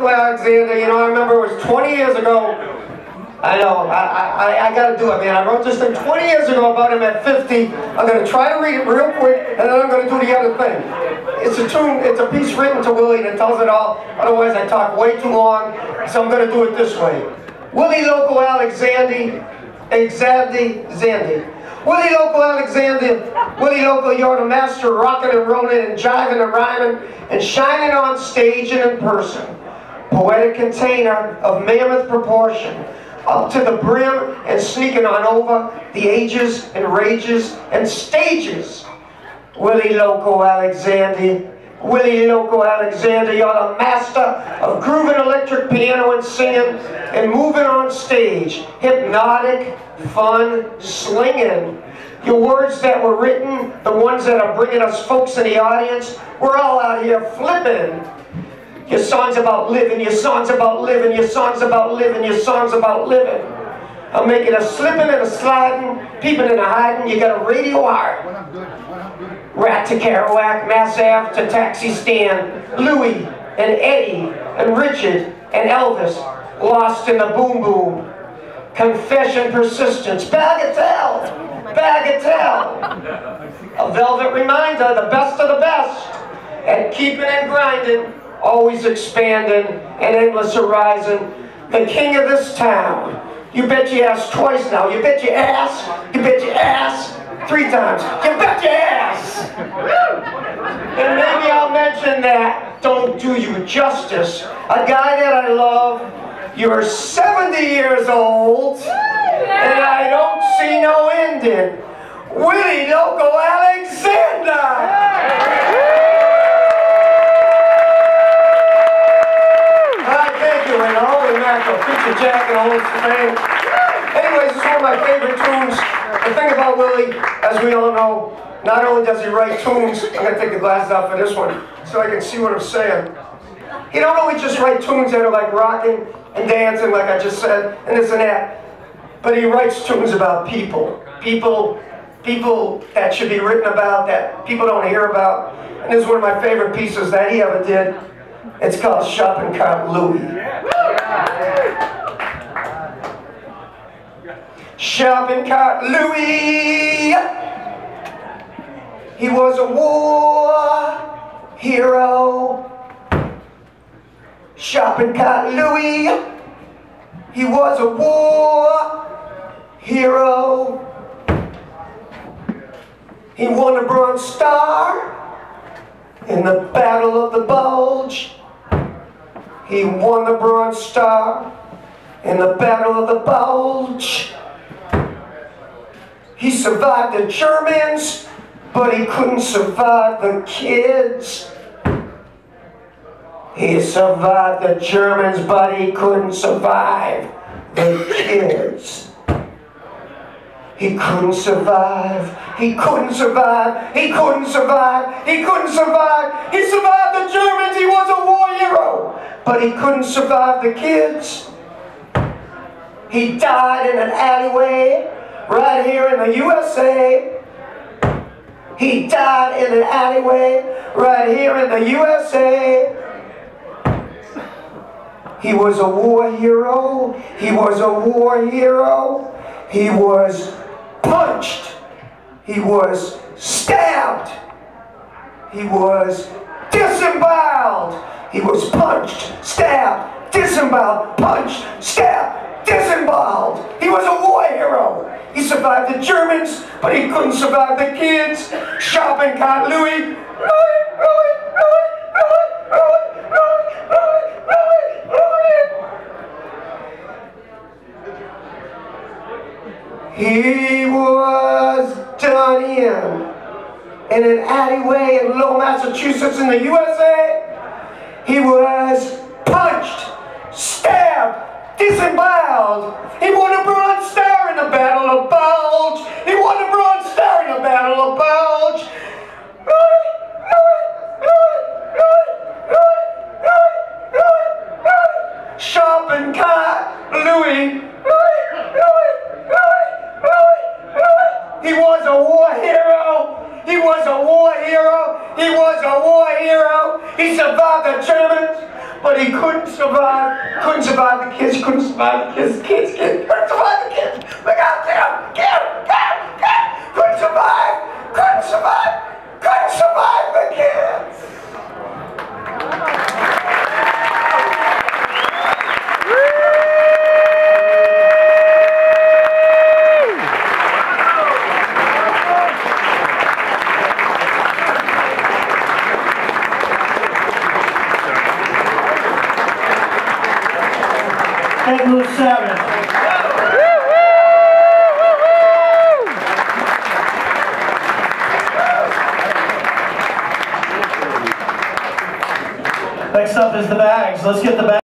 Loco Alexander. You know, I remember it was 20 years ago. I know, I got to do it, man. I wrote this thing 20 years ago about him at 50. I'm going to try to read it real quick, and then I'm going to do the other thing. It's a tune, it's a piece written to Willie that tells it all. Otherwise, I talk way too long, so I'm going to do it this way. Willie Loco Alexander, Zandy. Willie Loco Alexander, Willie Loco, you're the master of rocking and rolling and jiving and rhyming and shining on stage and in person. Poetic container of mammoth proportion, up to the brim and sneaking on over the ages and rages and stages. Willie Loco Alexander, Willie Loco Alexander, you're the master of grooving electric piano and singing and moving on stage. Hypnotic, fun, slinging. Your words that were written, the ones that are bringing us folks in the audience, we're all out here flipping. Your song's about living, your song's about living, your song's about living, your song's about living. I'm making a slipping and a sliding, peeping and a hiding, you got a radio heart. Rat to Kerouac, Mass Ave to Taxi Stand, Louie and Eddie and Richard and Elvis, lost in the boom boom. Confession, persistence, bagatelle, bagatelle. A velvet reminder, the best of the best, and keeping and grinding, always expanding, and endless horizon. The king of this town. You bet your ass twice now. You bet your ass. You bet your ass 3 times. You bet your ass. And maybe I'll mention that don't do you justice. A guy that I love. You're 70 years old, and I don't see no ending. Willie Loco Alexander. Thank you, and holy mackerel, feature jack and a whole thing. Anyways, it's one of my favorite tunes. The thing about Willie, as we all know, not only does he write tunes, I'm going to take the glasses off for this one so I can see what I'm saying. He don't always just write tunes that are like rocking and dancing, like I just said, and this and that. But he writes tunes about people. People that should be written about, that people don't hear about. And this is one of my favorite pieces that he ever did. It's called Shopping Cart Louie. Shopping Cart Louie. He was a war hero. Shopping Cart Louie. He was a war hero. He won the Bronze Star in the Battle of the Bulge. He won the Bronze Star in the Battle of the Bulge. He survived the Germans, but he couldn't survive the kids. He survived the Germans, but he couldn't survive the kids. He couldn't survive, he couldn't survive, he couldn't survive, he couldn't survive. He survived the Germans, he was a war hero, but he couldn't survive the kids. He died in an alleyway right here in the USA. He died in an alleyway right here in the USA. He was a war hero. He was a war hero. He was punched. He was stabbed. He was disemboweled. He was punched, stabbed, disemboweled, punched, stabbed, disemboweled. He was a war hero. He survived the Germans, but he couldn't survive the kids. Shopping Cart Louie. He was done in an alleyway in Lowell, Massachusetts in the USA. He was punched, stabbed, disemboweled. He won a Bronze Star in the Battle of Bulge. He won a Bronze Star in the Battle of Bulge. Shopping Cart Louie. He was a war hero. He was a war hero. He was a war hero. He survived the Germans, but he couldn't survive. Couldn't survive the kids. Couldn't survive the kids. Kids. Couldn't survive the kids. Look out, get him! Couldn't survive. Couldn't survive. Couldn't survive the kids. Louie Savage. Next up is the bags. Let's get the bags.